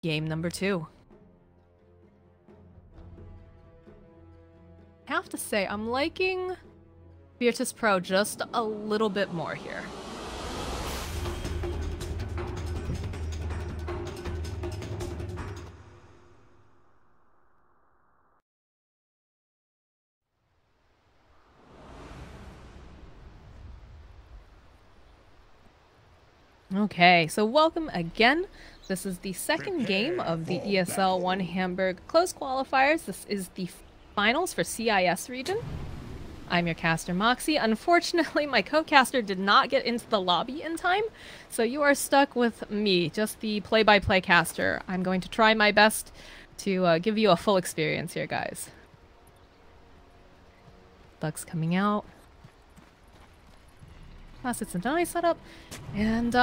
Game number 2. I have to say, I'm liking Virtus Pro just a little bit more here. Okay, so welcome again. This is the second game of the ESL One Hamburg close qualifiers. This is the finals for CIS region. I'm your caster, Moxie. Unfortunately, my co-caster did not get into the lobby in time, so you are stuck with me, just the play-by-play caster. I'm going to try my best to give you a full experience here, guys. Ducks coming out. It's a nice setup. And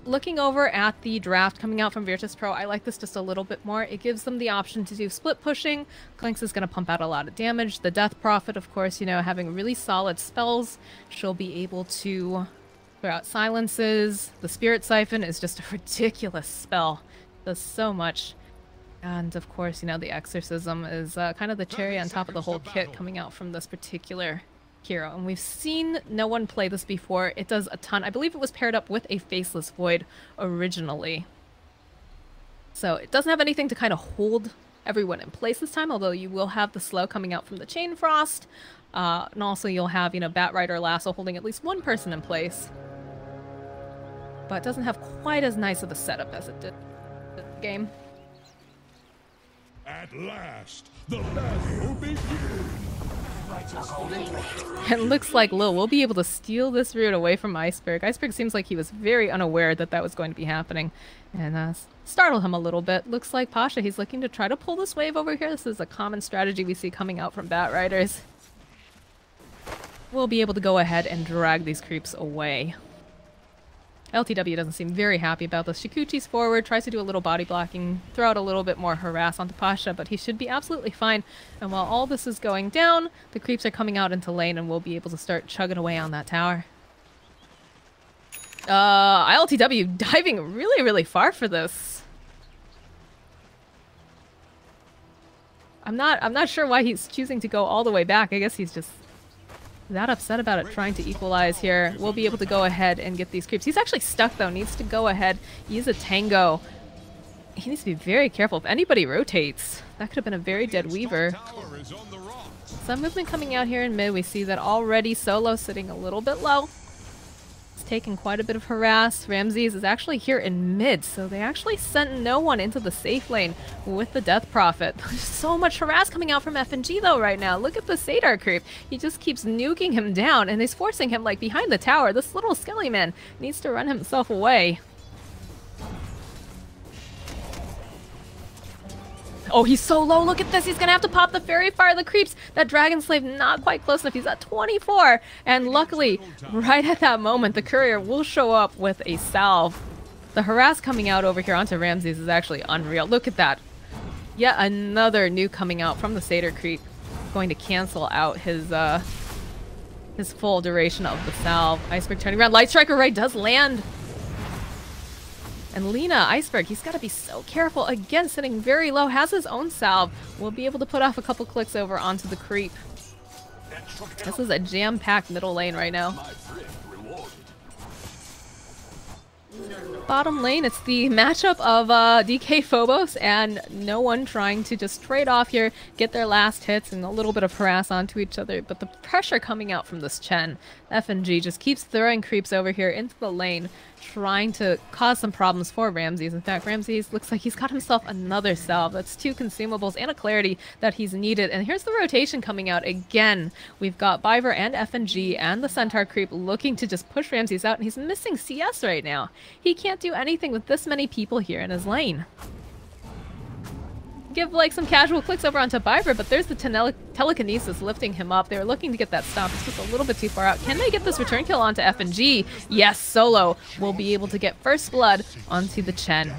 looking over at the draft coming out from Virtus Pro, I like this just a little bit more. It gives them the option to do split pushing. Clinks is going to pump out a lot of damage. The Death Prophet, of course, you know, having really solid spells. She'll be able to throw out silences. The Spirit Siphon is just a ridiculous spell. Does so much. And of course, you know, the Exorcism is kind of the cherry on top of the whole kit coming out from this particular hero, and we've seen no one play this before. It does a ton. I believe it was paired up with a Faceless Void originally. So it doesn't have anything to kind of hold everyone in place this time, although you will have the slow coming out from the Chain Frost. And also you'll have, you know, Batrider Lasso holding at least one person in place. But it doesn't have quite as nice of a setup as it did in the game. At last, the battle begins. It looks like Lil will be able to steal this route away from Iceberg. Iceberg seems like he was very unaware that that was going to be happening, and startled him a little bit. Looks like Pasha, he's looking to try to pull this wave over here. This is a common strategy we see coming out from Batriders. We'll be able to go ahead and drag these creeps away. LTW doesn't seem very happy about this. Shikuchi's forward, tries to do a little body blocking, throw out a little bit more harass onto Pasha, but he should be absolutely fine. And while all this is going down, the creeps are coming out into lane and we'll be able to start chugging away on that tower. ILTW diving really, really far for this. I'm not sure why he's choosing to go all the way back. I guess he's just that upset about it, trying to equalize here. We'll be able to go ahead and get these creeps. He's actually stuck, though. Needs to go ahead. Use a tango. He needs to be very careful. If anybody rotates, that could have been a very dead Weaver. Some movement coming out here in mid. We see that already. Solo sitting a little bit low. It's taking quite a bit of harass. Ramses is actually here in mid, so they actually sent no one into the safe lane with the Death Prophet. There's so much harass coming out from FNG though right now. Look at the Sadar creep. He just keeps nuking him down, and he's forcing him like behind the tower. This little skelly man needs to run himself away. Oh, he's so low. Look at this. He's going to have to pop the Fairy Fire. The creeps. That Dragon Slave not quite close enough. He's at 24. And luckily, right at that moment, the Courier will show up with a salve. The harass coming out over here onto Ramses is actually unreal. Look at that. Yet another nuke coming out from the Satyr creep. Going to cancel out his full duration of the salve. Iceberg turning around. Light Striker right does land. And Lena, Iceberg, he's got to be so careful. Again, sitting very low, has his own salve. We'll be able to put off a couple clicks over onto the creep. This is a jam-packed middle lane right now. Bottom lane, it's the matchup of DK Phobos and no one trying to just trade off here, get their last hits and a little bit of harass onto each other. But the pressure coming out from this Chen, FNG just keeps throwing creeps over here into the lane, trying to cause some problems for Ramses. In fact, Ramses looks like he's got himself another salve. That's 2 consumables and a clarity that he's needed. And here's the rotation coming out again. We've got Biver and FNG and the Centaur creep looking to just push Ramses out, and he's missing CS right now. He can't do anything with this many people here in his lane. Give like some casual clicks over onto Biver, but there's the telekinesis lifting him up. They were looking to get that stop. It's just a little bit too far out. Can they get this return kill onto FNG? Yes, Solo will be able to get first blood onto the Chen.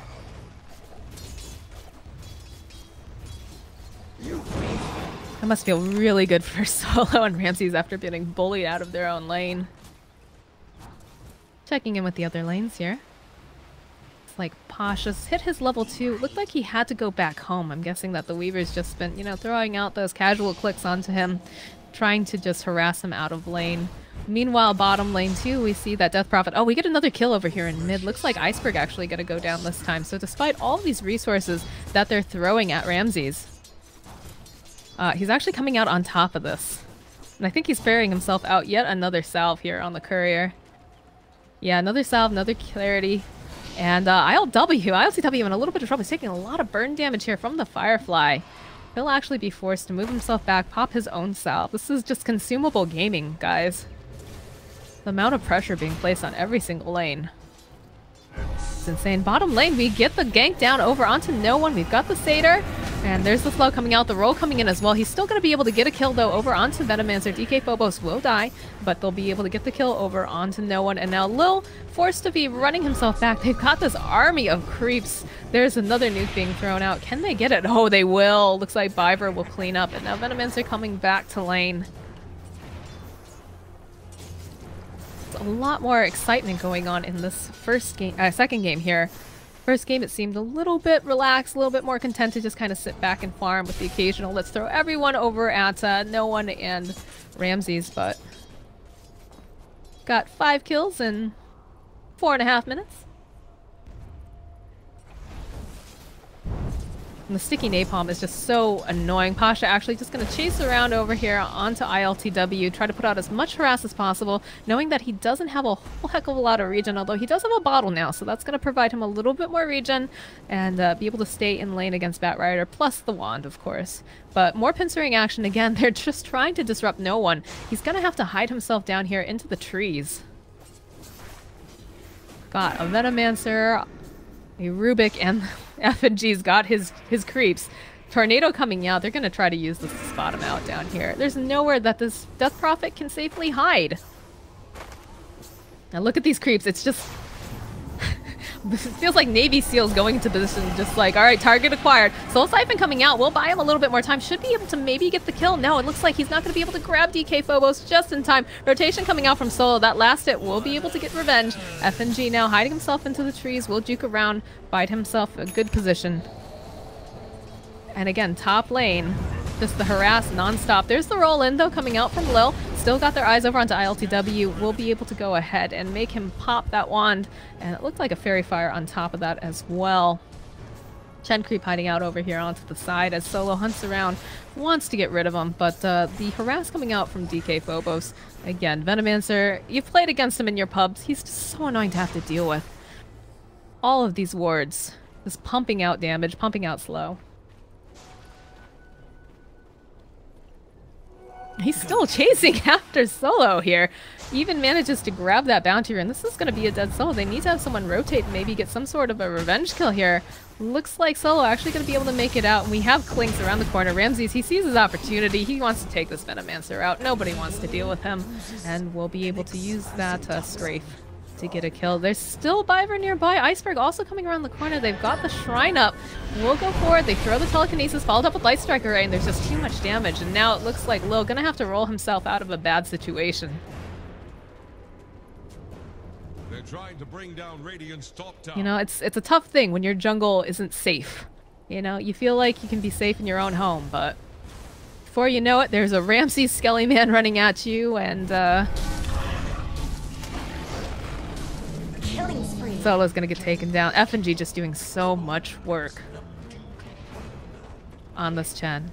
That must feel really good for Solo and Ramses after getting bullied out of their own lane. Checking in with the other lanes here. like Pasha's hit his level 2. Looked like he had to go back home. I'm guessing that the Weaver's just been, you know, throwing out those casual clicks onto him, trying to just harass him out of lane. Meanwhile, bottom lane too, we see that Death Prophet. Oh, we get another kill over here in mid. Looks like Iceberg actually gonna go down this time. So despite all these resources that they're throwing at Ramses, he's actually coming out on top of this. And I think he's ferrying himself out. Yet another salve here on the courier. Yeah, another salve, another clarity. And ILTW in a little bit of trouble. He's taking a lot of burn damage here from the Firefly. He'll actually be forced to move himself back, pop his own salve. This is just consumable gaming, guys. The amount of pressure being placed on every single lane. It's insane. Bottom lane, we get the gank down over onto no one. We've got the Satyr. And there's the flow coming out, the roll coming in as well. He's still going to be able to get a kill, though, over onto Venomancer. DK Phobos will die, but they'll be able to get the kill over onto no one. And now Lil, forced to be running himself back. They've got this army of creeps. There's another nuke being thrown out. Can they get it? Oh, they will. Looks like Biver will clean up. And now Venomancer coming back to lane. It's a lot more excitement going on in this second game here. First game, it seemed a little bit relaxed, a little bit more content to just kind of sit back and farm with the occasional let's throw everyone over at no one and Ramses, but got 5 kills in 4.5 minutes. And the sticky napalm is just so annoying. Pasha actually just going to chase around over here onto ILTW, try to put out as much harass as possible, knowing that he doesn't have a whole heck of a lot of regen, although he does have a bottle now, so that's going to provide him a little bit more regen and be able to stay in lane against Batrider, plus the wand, of course. But more pincering action again. They're just trying to disrupt no one. He's going to have to hide himself down here into the trees. Got a Venomancer, a Rubik, and FNG's got his creeps. Tornado coming out. They're going to try to use this to spot him out down here. There's nowhere that this Death Prophet can safely hide. Now look at these creeps. It's just... it feels like Navy SEALs going into position, just like, alright, target acquired. Soul Siphon coming out. We'll buy him a little bit more time. Should be able to maybe get the kill. No, it looks like he's not going to be able to grab DK Phobos just in time. Rotation coming out from Solo. That last hit will be able to get revenge. FNG now hiding himself into the trees. Will juke around, find himself a good position. And again, top lane, just the harass non-stop. There's the roll in, though, coming out from Lil. Still got their eyes over onto ILTW. Will be able to go ahead and make him pop that wand. And it looked like a Fairy Fire on top of that as well. Chen Creep hiding out over here onto the side as Solo hunts around, wants to get rid of him. But the harass coming out from DK Phobos. Again, Venomancer, you've played against him in your pubs. He's just so annoying to have to deal with. All of these wards, just pumping out damage, pumping out slow. He's still chasing after Solo here. Even manages to grab that bounty rune. This is going to be a dead Solo. They need to have someone rotate and maybe get some sort of a revenge kill here. Looks like Solo actually going to be able to make it out. And we have Clinks around the corner. Ramses, he sees his opportunity. He wants to take this Venomancer out. Nobody wants to deal with him. And we'll be able to use that Strafe to get a kill. There's still Biver nearby. Iceberg also coming around the corner. They've got the Shrine up. We'll go forward. They throw the Telekinesis, followed up with Light Strike Array, and there's just too much damage. And now it looks like Lil gonna have to roll himself out of a bad situation. They're trying to bring down Radiant's top tower. You know, it's a tough thing when your jungle isn't safe. You know, you feel like you can be safe in your own home, but before you know it, there's a Ramses Skelly Man running at you, and Solo's gonna get taken down. FNG just doing so much work on this Chen.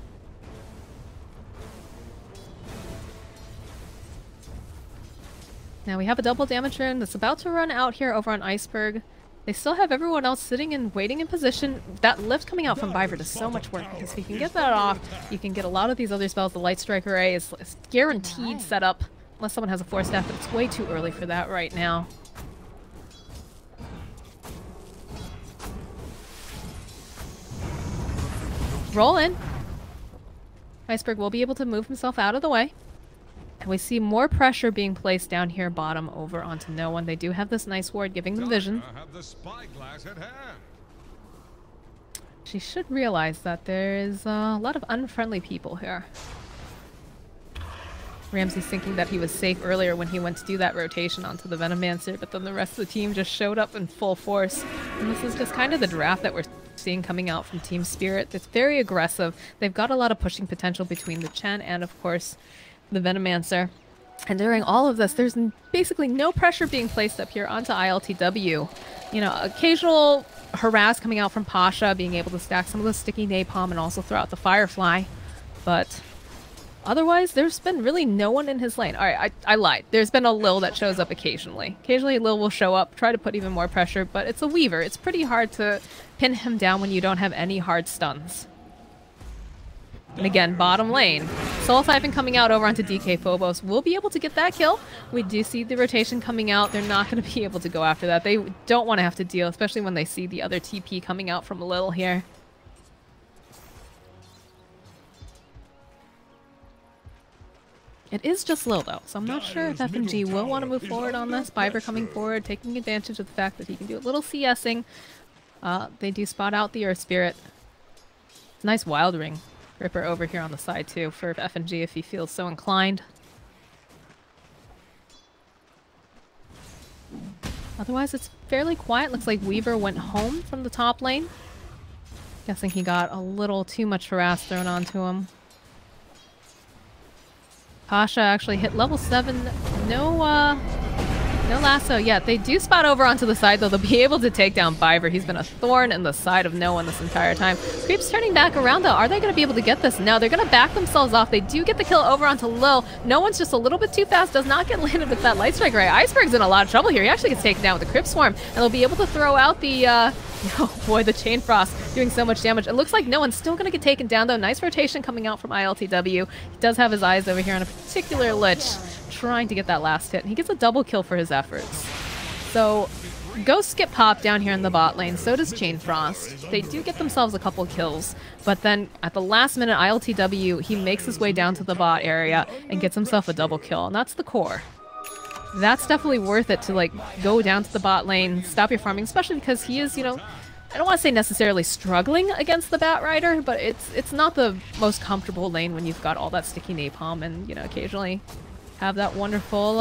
Now we have a double damage rune that's about to run out here over on Iceberg. They still have everyone else sitting and waiting in position. That lift coming out from Biver does so much work because if you can get that off, you can get a lot of these other spells. The Light Strike Array is guaranteed setup unless someone has a Force Staff, but it's way too early for that right now. Roll in. Iceberg will be able to move himself out of the way. And we see more pressure being placed down here bottom over onto no one. They do have this nice ward giving them vision. Have the spyglass at hand. She should realize that there is a lot of unfriendly people here. Ramsey's thinking that he was safe earlier when he went to do that rotation onto the Venomancer, but then the rest of the team just showed up in full force. And this is just kind of the draft that we're seeing coming out from Team Spirit. It's very aggressive. They've got a lot of pushing potential between the Chen and, of course, the Venomancer. And during all of this, there's basically no pressure being placed up here onto ILTW. You know, occasional harass coming out from Pasha, being able to stack some of the sticky napalm and also throw out the Firefly. But otherwise, there's been really no one in his lane. Alright, I lied. There's been a Lil that shows up occasionally. Occasionally, Lil will show up, try to put even more pressure, but it's a Weaver. It's pretty hard to pin him down when you don't have any hard stuns. And again, bottom lane. Soul Siphon coming out over onto DK Phobos. We'll be able to get that kill. We do see the rotation coming out. They're not going to be able to go after that. They don't want to have to deal, especially when they see the other TP coming out from Lil here. It is just Lil though, so I'm not sure if FNG will want to move forward on this. Biber coming forward, taking advantage of the fact that he can do a little CSing. They do spot out the Earth Spirit. It's a nice Wild Ring Ripper over here on the side too for FNG if he feels so inclined. Otherwise it's fairly quiet. Looks like Weaver went home from the top lane. Guessing he got a little too much harass thrown onto him. Pasha actually hit level 7. No lasso yet. They do spot over onto the side, though. They'll be able to take down Biver. He's been a thorn in the side of no one this entire time. Creep's turning back around, though. Are they going to be able to get this? No, they're going to back themselves off. They do get the kill over onto Lil. No one's just a little bit too fast. Does not get landed with that Light Strike Ray. Iceberg's in a lot of trouble here. He actually gets taken down with the Crypt Swarm, and they'll be able to throw out the... oh boy, the Chain Frost doing so much damage. It looks like no one's still going to get taken down, though. Nice rotation coming out from ILTW. He does have his eyes over here on a particular Lich, trying to get that last hit. And he gets a double kill for his efforts. So, Ghosts get popped down here in the bot lane, so does Chain Frost. They do get themselves a couple kills, but then at the last minute, ILTW, he makes his way down to the bot area and gets himself a double kill, and that's the core. That's definitely worth it to, like, go down to the bot lane, stop your farming, especially because he is, you know, I don't want to say necessarily struggling against the Bat Rider, but it's not the most comfortable lane when you've got all that sticky napalm and, you know, occasionally have that wonderful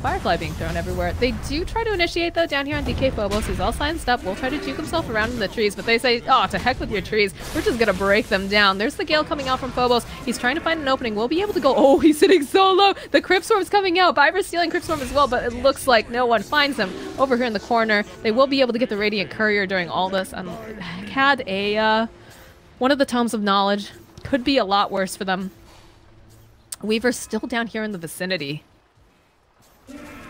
Firefly being thrown everywhere. They do try to initiate, though, down here on DK Phobos. He's all silenced up. Will try to juke himself around in the trees, but they say, oh, to heck with your trees. We're just going to break them down. There's the Gale coming out from Phobos. He's trying to find an opening. We'll be able to go. Oh, he's sitting so low. The Crypt Swarm's coming out. Biver's stealing Crypt Swarm as well, but it looks like no one finds him over here in the corner. They will be able to get the Radiant Courier during all this. Had a one of the Tomes of Knowledge. Could be a lot worse for them. Weaver's still down here in the vicinity.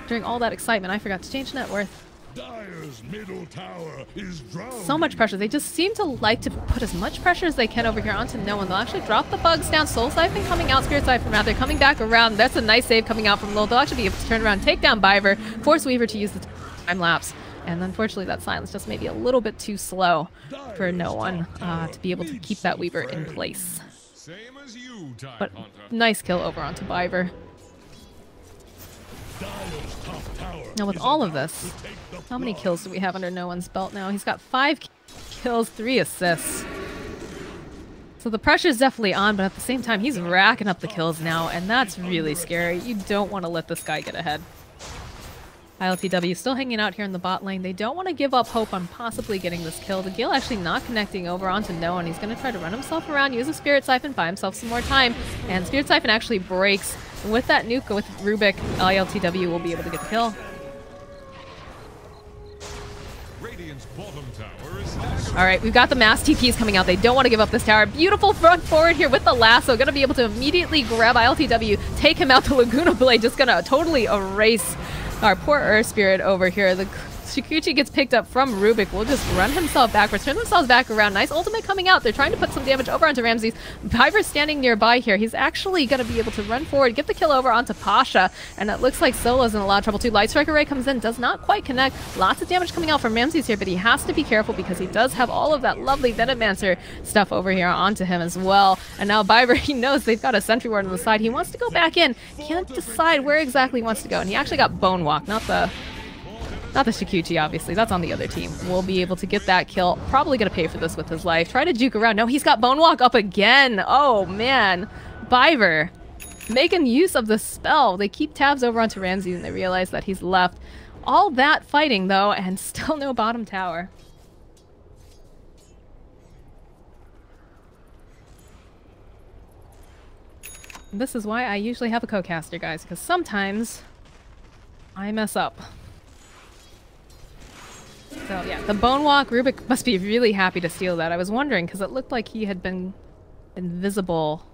During all that excitement, I forgot to change net worth. Dire's middle tower is drowned. So much pressure. They just seem to like to put as much pressure as they can over here onto no one. They'll actually drop the bugs down. Soul Siphon coming out, Spirit Siphon rather, coming back around. That's a nice save coming out from Lil. They'll actually be able to turn around, take down Biver, force Weaver to use the time lapse. And unfortunately, that silence just maybe a little bit too slow for no one to be able to keep that Weaver in place. Same as you, But nice kill over onto Biver. Now with all of this, how many kills do we have under no one's belt now? He's got 5 kills, 3 assists. So the pressure's definitely on, but at the same time, he's racking up the kills now, and that's really scary. You don't want to let this guy get ahead. ILTW still hanging out here in the bot lane. They don't want to give up hope on possibly getting this kill. The Gale actually not connecting over onto no one. He's going to try to run himself around, use a Spirit Siphon, buy himself some more time, and Spirit Siphon actually breaks. And with that nuke with Rubik, ILTW will be able to get the kill. Radiant's bottom tower is staggered. All right, we've got the mass TPs coming out. They don't want to give up this tower. Beautiful front forward here with the lasso. Going to be able to immediately grab ILTW, take him out. The Laguna Blade just going to totally erase our poor Earth Spirit over here. The Shikuchi gets picked up from Rubik. Will just run himself backwards, turn themselves back around. Nice ultimate coming out. They're trying to put some damage over onto Ramses. Biver's standing nearby here. He's actually going to be able to run forward, get the kill over onto Pasha, and it looks like Solo's in a lot of trouble too. Light Striker Ray comes in, does not quite connect. Lots of damage coming out from Ramses here, but he has to be careful because he does have all of that lovely Venomancer stuff over here onto him as well. And now Biver, he knows they've got a Sentry Ward on the side. He wants to go back in. Can't decide where exactly he wants to go, and he actually got Bone Walk, not the Shikuchi, obviously. That's on the other team. We'll be able to get that kill. Probably going to pay for this with his life. Try to juke around. No, he's got Bone Walk up again. Oh, man. Biver. making use of the spell. They keep tabs over onto Ramses and they realize that he's left. All that fighting, though, and still no bottom tower. This is why I usually have a co-caster, guys, because sometimes I mess up. So yeah, the Bone Walk, Rubik must be really happy to steal that. I was wondering, because it looked like he had been invisible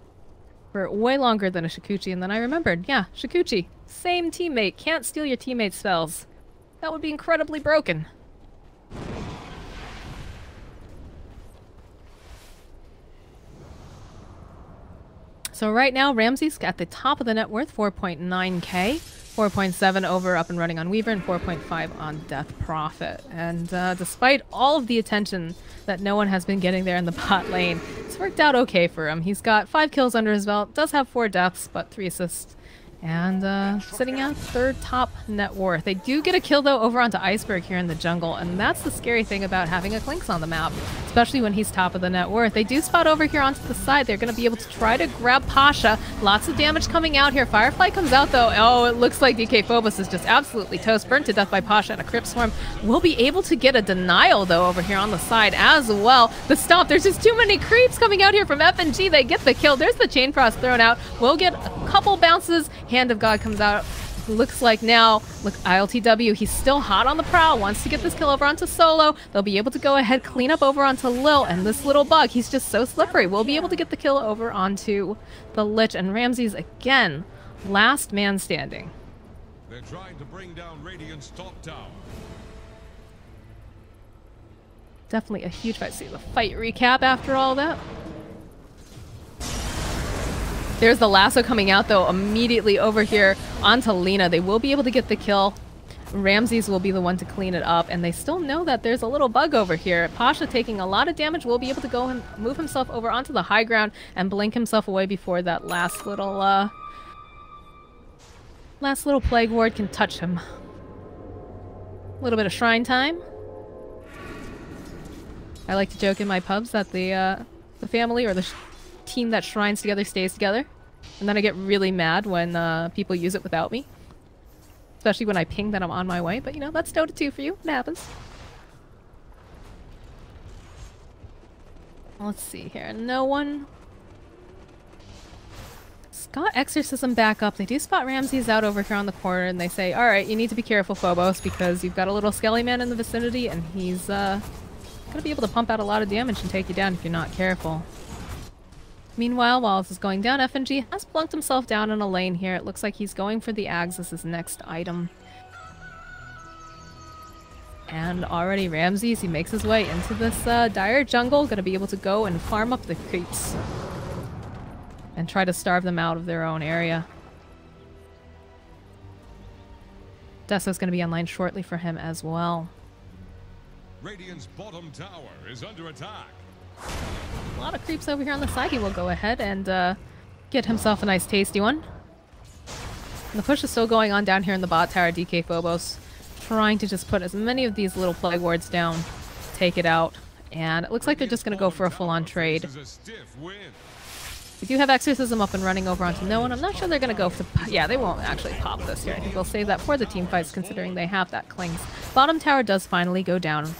for way longer than a Shikuchi, and then I remembered, yeah, Shikuchi, same teammate, can't steal your teammate's spells. That would be incredibly broken. So right now, Ramses at the top of the net worth, 4.9k, 4.7 over Up and Running on Weaver, and 4.5 on Death Prophet. And despite all of the attention that no one has been getting there in the bot lane, it's worked out okay for him. He's got 5 kills under his belt, does have 4 deaths, but 3 assists. And sitting at third top net worth. They do get a kill, though, over onto Iceberg here in the jungle, and that's the scary thing about having a Clinks on the map, especially when he's top of the net worth. They do spot over here onto the side. They're going to be able to try to grab Pasha. Lots of damage coming out here. Firefly comes out, though. Oh, it looks like DK Phobos is just absolutely toast, burnt to death by Pasha, and a Crypt Swarm will be able to get a denial, though, over here on the side as well. The stomp, there's just too many creeps coming out here from FNG. They get the kill. There's the Chain Frost thrown out. We'll get a couple bounces. Hand of God comes out. Looks like now, look, ILTW, he's still hot on the prowl, wants to get this kill over onto Solo. They'll be able to go ahead, clean up over onto Lil, and this little bug, he's just so slippery. We'll be able to get the kill over onto the Lich, and Ramses, again, last man standing. They're trying to bring down Radiant's top tower. Definitely a huge fight. See the fight recap after all that. There's the lasso coming out, though, immediately over here onto Lina. They will be able to get the kill. Ramses will be the one to clean it up, and they still know that there's a little bug over here. Pasha taking a lot of damage will be able to go and move himself over onto the high ground and blink himself away before that last little Plague Ward can touch him. A little bit of shrine time. I like to joke in my pubs that the family or the team that shrines together stays together, and then I get really mad when people use it without me, especially when I ping that I'm on my way. But you know, that's Dota 2 for you. It happens. Let's see here. No one. Got Exorcism back up. They do spot Ramses out over here on the corner, and they say, alright, you need to be careful, Phobos, because you've got a little Skelly Man in the vicinity, and he's gonna be able to pump out a lot of damage and take you down if you're not careful. Meanwhile, while this is going down, FNG has plunked himself down in a lane here. It looks like he's going for the Ags as his next item. And already Ramses, he makes his way into this dire jungle, gonna be able to go and farm up the creeps and try to starve them out of their own area. Desso's gonna be online shortly for him as well. Radiant's bottom tower is under attack. A lot of creeps over here on the side. He will go ahead and get himself a nice tasty one. And the push is still going on down here in the bot tower. DK Phobos trying to just put as many of these little plague wards down, take it out, and it looks like they're just going to go for a full-on trade. We do have Exorcism up and running over onto no one. I'm not sure they're going to go for... Yeah, they won't actually pop this here. I think they'll save that for the team fights, considering they have that Clings. Bottom tower does finally go down.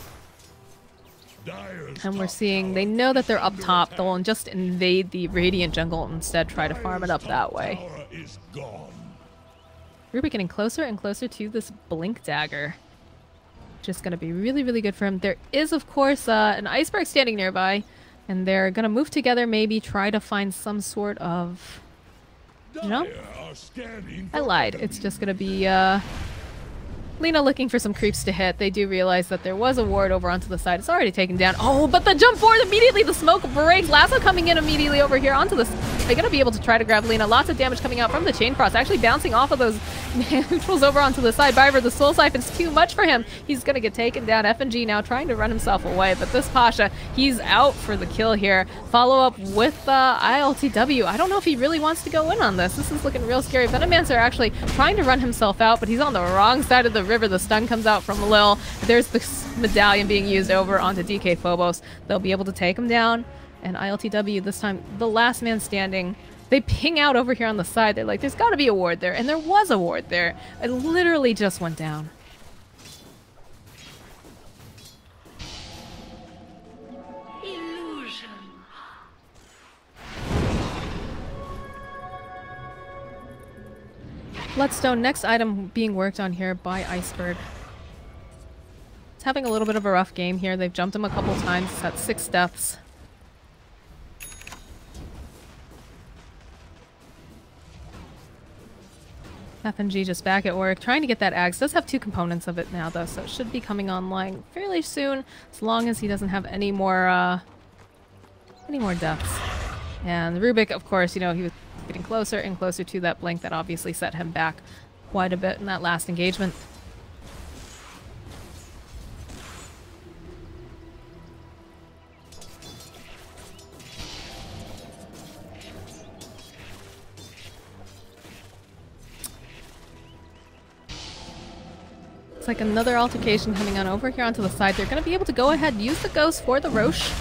And we're seeing, they know that they're up top. They'll just invade the Radiant jungle and instead try to farm it up that way. Ruby getting closer and closer to this Blink Dagger, which is going to be really, really good for him. There is, of course, an Iceberg standing nearby, and they're going to move together, maybe try to find some sort of... You know? I lied. It's just going to be... Lina looking for some creeps to hit. They do realize that there was a ward over onto the side. It's already taken down. Oh, but the jump forward immediately. The smoke breaks. Lasso coming in immediately over here onto this. They're going to be able to try to grab Lina. Lots of damage coming out from the Chain Frost. Actually bouncing off of those neutrals over onto the side. Biver, the Soul Siphon's too much for him. He's going to get taken down. FNG now trying to run himself away. But this Pasha, he's out for the kill here. Follow up with ILTW. I don't know if he really wants to go in on this. This is looking real scary. Venomancer actually trying to run himself out, but he's on the wrong side of the river. The stun comes out from Lil. There's the medallion being used over onto DK Phobos. They'll be able to take him down. And ILTW this time, the last man standing, They ping out over here on the side. They're like, there's got to be a ward there. And there was a ward there. It literally just went down. Illusion. Bloodstone, next item being worked on here by Iceberg. It's having a little bit of a rough game here. They've jumped him a couple times. He's had 6 deaths. FNG just back at work, trying to get that axe. Does have 2 components of it now, though, so it should be coming online fairly soon, as long as he doesn't have any more deaths. And Rubik, of course, you know, he was getting closer and closer to that blink. That obviously set him back quite a bit in that last engagement. It's like another altercation coming on over here onto the side. They're going to be able to go ahead and use the ghost for the Roche.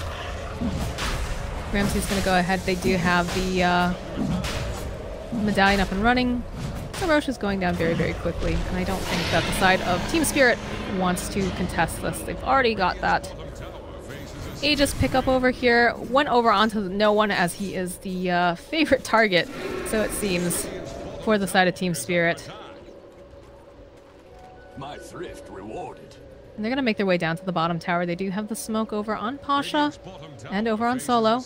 Ramsey's going to go ahead. They do have the medallion up and running. The Roche is going down very, very quickly. And I don't think that the side of Team Spirit wants to contest this. They've already got that Aegis pickup over here. Went over onto no one, as he is the favorite target, so it seems, for the side of Team Spirit. My thrift rewarded. And they're going to make their way down to the bottom tower. They do have the smoke over on Pasha and over on Solo.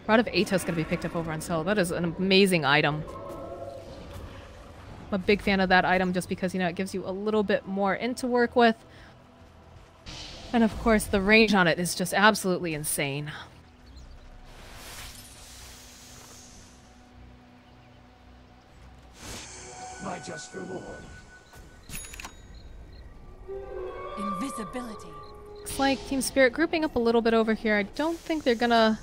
Rod of Atos going to be picked up over on Solo. That is an amazing item. I'm a big fan of that item just because, you know, it gives you a little bit more int to work with. And of course, the range on it is just absolutely insane. My just reward. Invisibility. Looks like Team Spirit grouping up a little bit over here. I don't think they're gonna...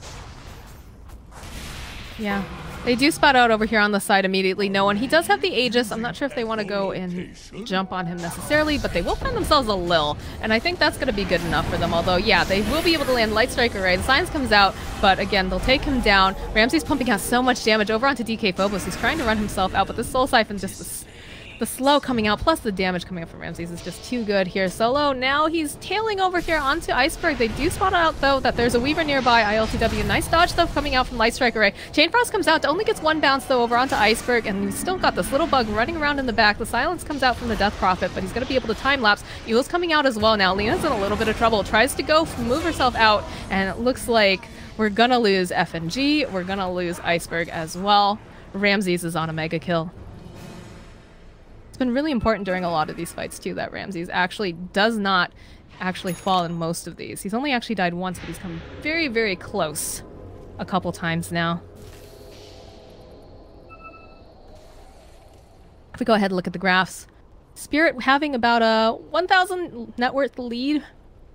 Yeah. They do spot out over here on the side immediately. No one. He does have the Aegis. I'm not sure if they want to go and jump on him necessarily, but they will find themselves a Lil. And I think that's going to be good enough for them. Although, yeah, they will be able to land Light Strike Array. The Science comes out, but again, they'll take him down. Ramsey's pumping out so much damage over onto DK Phobos. He's trying to run himself out, but the Soul Siphon just... The slow coming out, plus the damage coming up from Ramses is just too good here. Solo, now he's tailing over here onto Iceberg. They do spot out, though, that there's a Weaver nearby. ILTW, nice dodge stuff coming out from Light Strike Array. Chain Frost comes out, only gets 1 bounce, though, over onto Iceberg, and he's still got this little bug running around in the back. The Silence comes out from the Death Prophet, but he's going to be able to time-lapse. Eul's coming out as well now. Lena's in a little bit of trouble. Tries to go move herself out, and it looks like we're going to lose FNG. We're going to lose Iceberg as well. Ramses is on a mega kill. It's been really important during a lot of these fights, too, that Ramses actually does not actually fall in most of these. He's only actually died once, but he's come very, very close a couple times now. If we go ahead and look at the graphs, Spirit having about a 1,000 net worth lead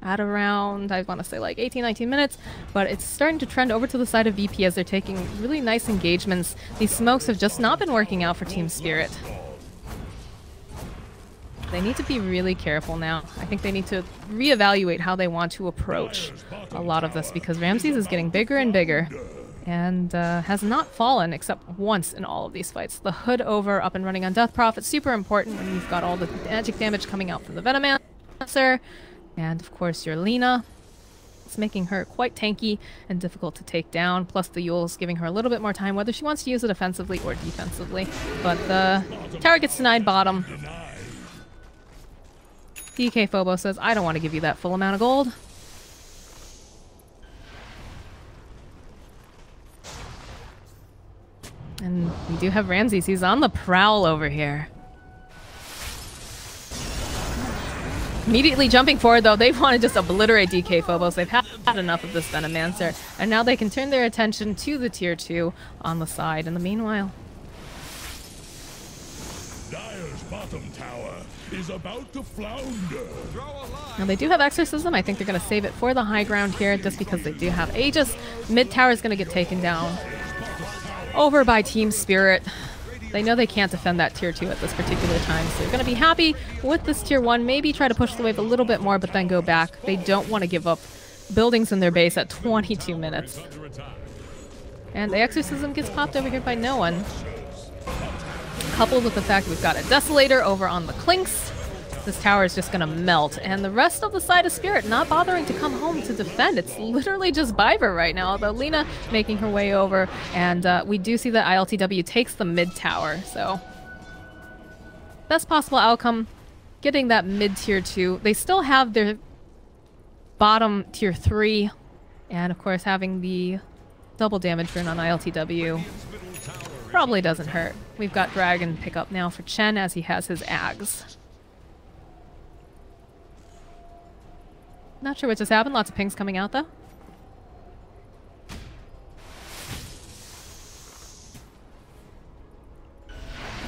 at around, I want to say like 18, 19 minutes, but it's starting to trend over to the side of VP as they're taking really nice engagements. These smokes have just not been working out for Team Spirit. They need to be really careful now. I think they need to reevaluate how they want to approach a lot of this, because Ramses is getting bigger and bigger and has not fallen except once in all of these fights. The hood over, up and running on Death Prophet, super important when you've got all the magic damage coming out from the Venomancer. And of course your Lena. It's making her quite tanky and difficult to take down, plus the Eul's giving her a little bit more time, whether she wants to use it offensively or defensively. But the tower gets denied bottom. DK Phobos says, I don't want to give you that full amount of gold. And we do have Ramses. He's on the prowl over here. Immediately jumping forward, though, they want to just obliterate DK Phobos. They've had enough of this Venomancer. And now they can turn their attention to the tier 2 on the side. In the meanwhile, Dire's bottom tower is about to flounder. now they do have Exorcism. I think they're going to save it for the high ground here just because they do have Aegis. Mid tower is going to get taken down over by Team Spirit. They know they can't defend that tier 2 at this particular time, so they're going to be happy with this tier 1. Maybe try to push the wave a little bit more, but then go back. They don't want to give up buildings in their base at 22 minutes. And the Exorcism gets popped over here by no one. Coupled with the fact we've got a Desolator over on the Clinks, this tower is just gonna melt. And the rest of the side of Spirit not bothering to come home to defend. It's literally just Biver right now, although Lina making her way over. And we do see that ILTW takes the mid tower, so best possible outcome, getting that mid tier 2. They still have their bottom tier 3, and of course having the double damage rune on ILTW probably doesn't hurt. We've got Dragon pick up now for Chen as he has his Ags. Not sure what just happened. Lots of pings coming out though.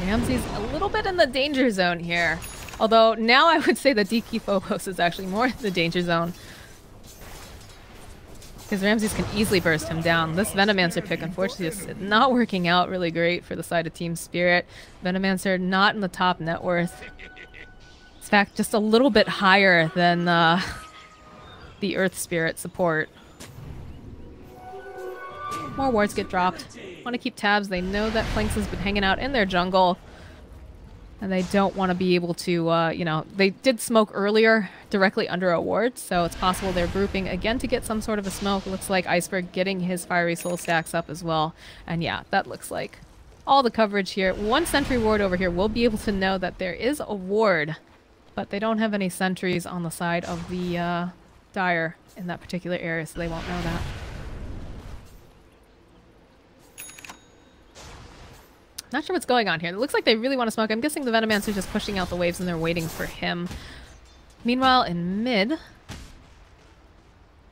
Ramsey's a little bit in the danger zone here. Although now I would say that DK Phobos is actually more in the danger zone. Because Ramses can easily burst him down. This Venomancer pick, unfortunately, is not working out really great for the side of Team Spirit. Venomancer not in the top net worth. In fact, just a little bit higher than the Earth Spirit support. More wards get dropped. Want to keep tabs. They know that Flanks has been hanging out in their jungle. And they don't want to be able to, you know, they did smoke earlier directly under a ward, so it's possible they're grouping again to get some sort of a smoke. Looks like Iceberg getting his Fiery Soul stacks up as well. And yeah, that looks like all the coverage here. One sentry ward over here will be able to know that there is a ward, but they don't have any sentries on the side of the Dire in that particular area, so they won't know that. Not sure what's going on here. It looks like they really want to smoke. I'm guessing the Venomancer is just pushing out the waves and they're waiting for him. Meanwhile, in mid...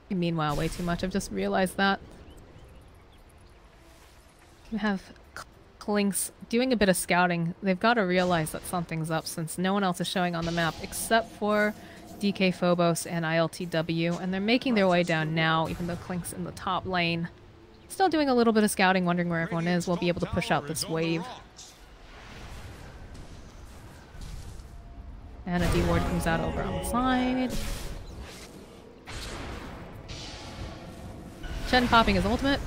Meanwhile, way too much. I've just realized that. We have Clinks doing a bit of scouting. They've got to realize that something's up since no one else is showing on the map except for DK Phobos and ILTW. And they're making their way down now, even though Clink's in the top lane. Still doing a little bit of scouting, wondering where everyone is. We'll be able to push out this wave. And a D-ward comes out over on the side. Chen popping his ultimate.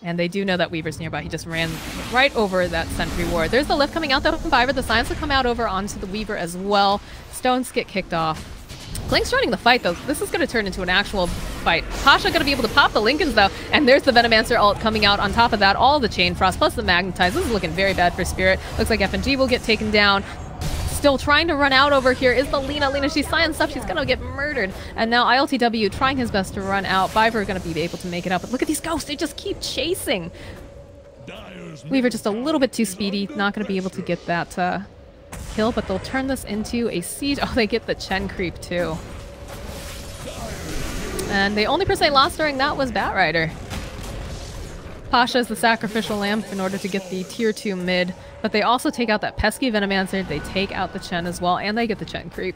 And they do know that Weaver's nearby. He just ran right over that sentry ward. There's the lift coming out though from Fiverr. The Silence will come out over onto the Weaver as well. Stones get kicked off. Clink's joining the fight though. This is going to turn into an actual fight. Pasha going to be able to pop the Lincolns though. And there's the Venomancer ult coming out on top of that. All the Chain Frost plus the Magnetize. This is looking very bad for Spirit. Looks like FNG will get taken down. Still trying to run out over here is the Lina. Lina, she's silenced up. She's going to get murdered. And now ILTW trying his best to run out. Biver going to be able to make it up. But look at these ghosts. They just keep chasing. Weaver just a little bit too speedy. Not going to be able to get that kill. But they'll turn this into a siege. Oh, they get the Chen creep too. And the only person they lost during that was Batrider. Pasha's the sacrificial lamb in order to get the tier 2 mid. But they also take out that pesky Venomancer. They take out the Chen as well. And they get the Chen creep.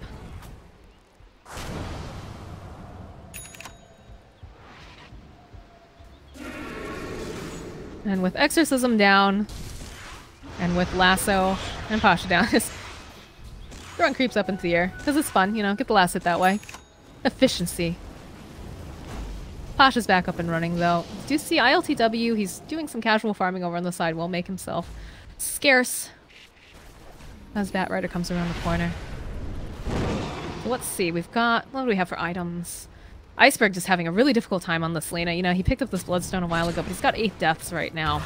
And with Exorcism down, and with Lasso and Pasha down, just throwing creeps up into the air. Because it's fun, you know, get the last hit that way. Efficiency. Pasha's back up and running though. Do you see ILTW? He's doing some casual farming over on the side. Will make himself scarce as Batrider comes around the corner. So let's see. We've got... What do we have for items? Iceberg just having a really difficult time on this Lina. You know, he picked up this Bloodstone a while ago, but he's got 8 deaths right now.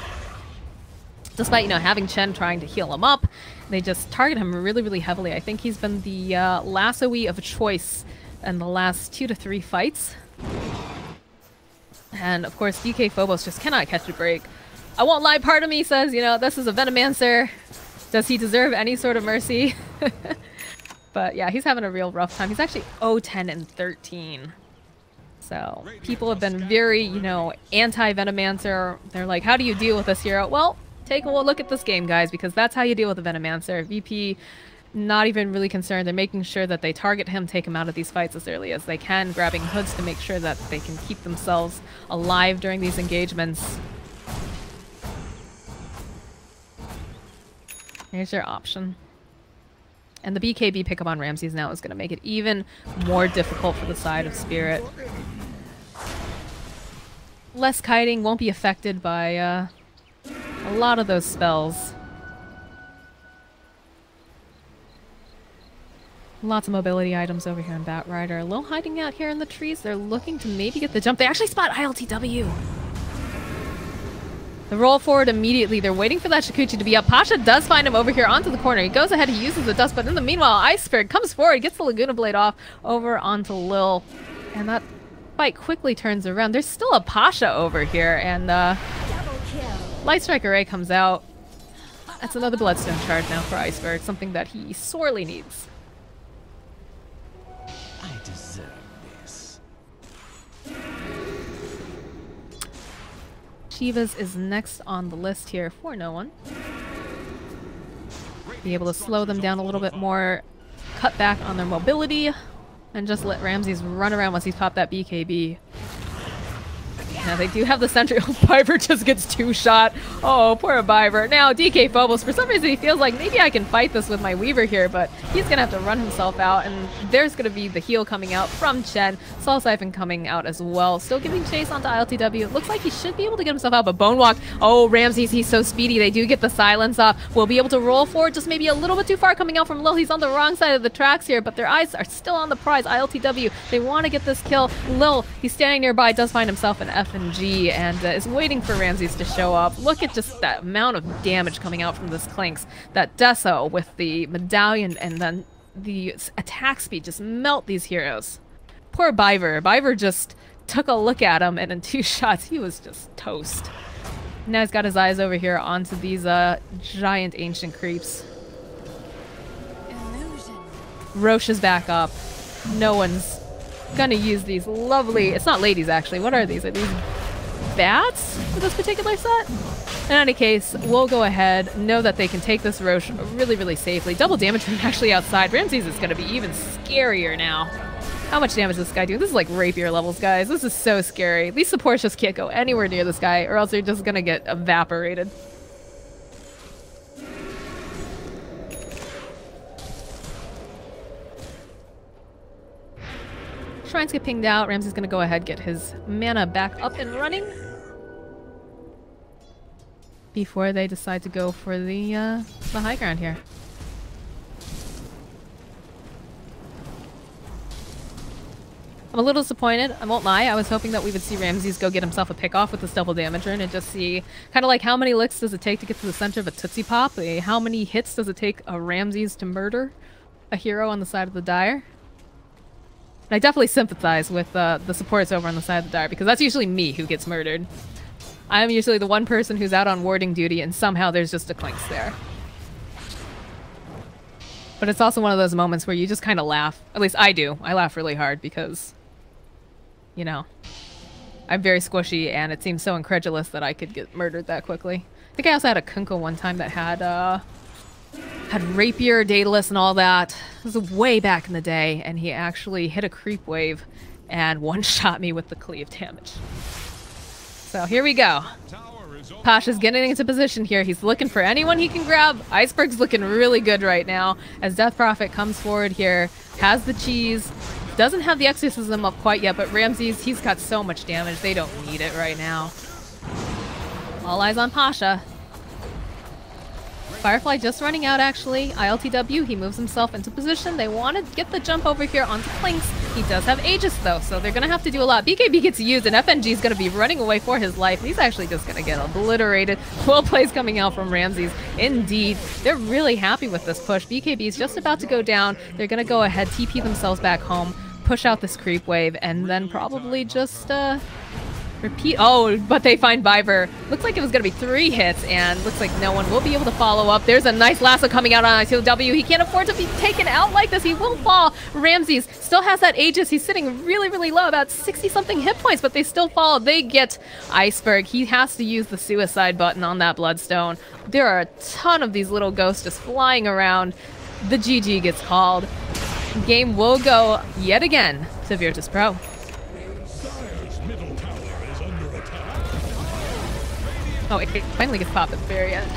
Despite, you know, having Chen trying to heal him up, they just target him really, really heavily. I think he's been the lasso-y of choice in the last 2 to 3 fights. And, of course, DK Phobos just cannot catch a break. I won't lie, part of me says, you know, this is a Venomancer. Does he deserve any sort of mercy? But, yeah, he's having a real rough time. He's actually 0-10 and 13. So, people have been very, you know, anti-Venomancer. They're like, how do you deal with this hero? Well, take a look at this game, guys, because that's how you deal with a Venomancer. VP... not even really concerned. They're making sure that they target him, take him out of these fights as early as they can, grabbing hoods to make sure that they can keep themselves alive during these engagements. Here's your option. And the BKB pickup on Ramses now is going to make it even more difficult for the side of Spirit. less kiting, won't be affected by a lot of those spells. Lots of mobility items over here on Bat Rider. A little hiding out here in the trees. They're looking to maybe get the jump. They actually spot ILTW. The roll forward immediately. They're waiting for that Shikuchi to be up. Pasha does find him over here onto the corner. He goes ahead, he uses the dust, but in the meanwhile, Iceberg comes forward, gets the Laguna Blade off over onto Lil. And that fight quickly turns around. There's still a Pasha over here, and Light Strike Array comes out. That's another Bloodstone charge now for Iceberg, something that he sorely needs. I deserve this. Chivas is next on the list here for no one. Be able to slow them down a little bit more, cut back on their mobility, and just let Ramses run around once he's popped that BKB. Now they do have the sentry. Oh, Biver just gets two-shot. Oh, poor Biver. Now DK Phobos, for some reason he feels like maybe I can fight this with my Weaver here, but he's going to have to run himself out, and there's going to be the heal coming out from Chen. Soul Siphon coming out as well. Still giving chase onto ILTW. It looks like he should be able to get himself out, but Bonewalk. Oh, Ramses, he's so speedy. They do get the silence off. We'll be able to roll forward just maybe a little bit too far coming out from Lil. He's on the wrong side of the tracks here, but their eyes are still on the prize. ILTW, they want to get this kill. Lil, he's standing nearby, does find himself an FNG, and is waiting for Ramses to show up. Look at just that amount of damage coming out from this Clinks. That Deso with the medallion and then the attack speed just melt these heroes. Poor Biver. Biver just took a look at him, and in 2 shots he was just toast. Now he's got his eyes over here onto these giant ancient creeps. Roche is back up. No one's gonna use these lovely... It's not ladies, actually. What are these? Are these bats for this particular set? In any case, we'll go ahead, know that they can take this Roche really, really safely. Double damage from actually outside. Ramses is going to be even scarier now. How much damage is this guy doing? This is like rapier levels, guys. This is so scary. These supports just can't go anywhere near this guy, or else they're just going to get evaporated. Shrines get pinged out. Ramsey's going to go ahead, get his mana back up and running before they decide to go for the high ground here. I'm a little disappointed, I won't lie. I was hoping that we would see Ramses go get himself a pick off with this double damager and just see kind of like how many licks does it take to get to the center of a Tootsie Pop? How many hits does it take a Ramses to murder a hero on the side of the Dire? And I definitely sympathize with the supports over on the side of the Dire, because that's usually me who gets murdered. I'm usually the one person who's out on warding duty, and somehow there's just a Clinks there. But it's also one of those moments where you just kind of laugh. At least I do. I laugh really hard because, you know, I'm very squishy, and it seems so incredulous that I could get murdered that quickly. I think I also had a Kunkka one time that had Rapier, Daedalus, and all that. This was way back in the day, and he actually hit a creep wave and one-shot me with the cleave damage. So here we go. Pasha's getting into position here. He's looking for anyone he can grab. Iceberg's looking really good right now as Death Prophet comes forward here, has the cheese, doesn't have the exorcism up quite yet, but Ramses, he's got so much damage, they don't need it right now. All eyes on Pasha. Firefly just running out, actually. ILTW, he moves himself into position. They want to get the jump over here onto Clinks. He does have Aegis, though, so they're going to have to do a lot. BKB gets used, and FNG is going to be running away for his life. He's actually just going to get obliterated. Well plays coming out from Ramses. Indeed, they're really happy with this push. BKB is just about to go down. They're going to go ahead, TP themselves back home, push out this creep wave, and then probably just repeat. Oh, but they find Biver. Looks like it was going to be 3 hits, and looks like no one will be able to follow up. There's a nice lasso coming out on ITW. He can't afford to be taken out like this. He will fall. Ramses still has that Aegis. He's sitting really, really low, about 60-something hit points, but they still fall. They get Iceberg. He has to use the suicide button on that Bloodstone. There are a ton of these little ghosts just flying around. The GG gets called. Game will go yet again to Virtus Pro. Oh, it finally gets popped at the very end.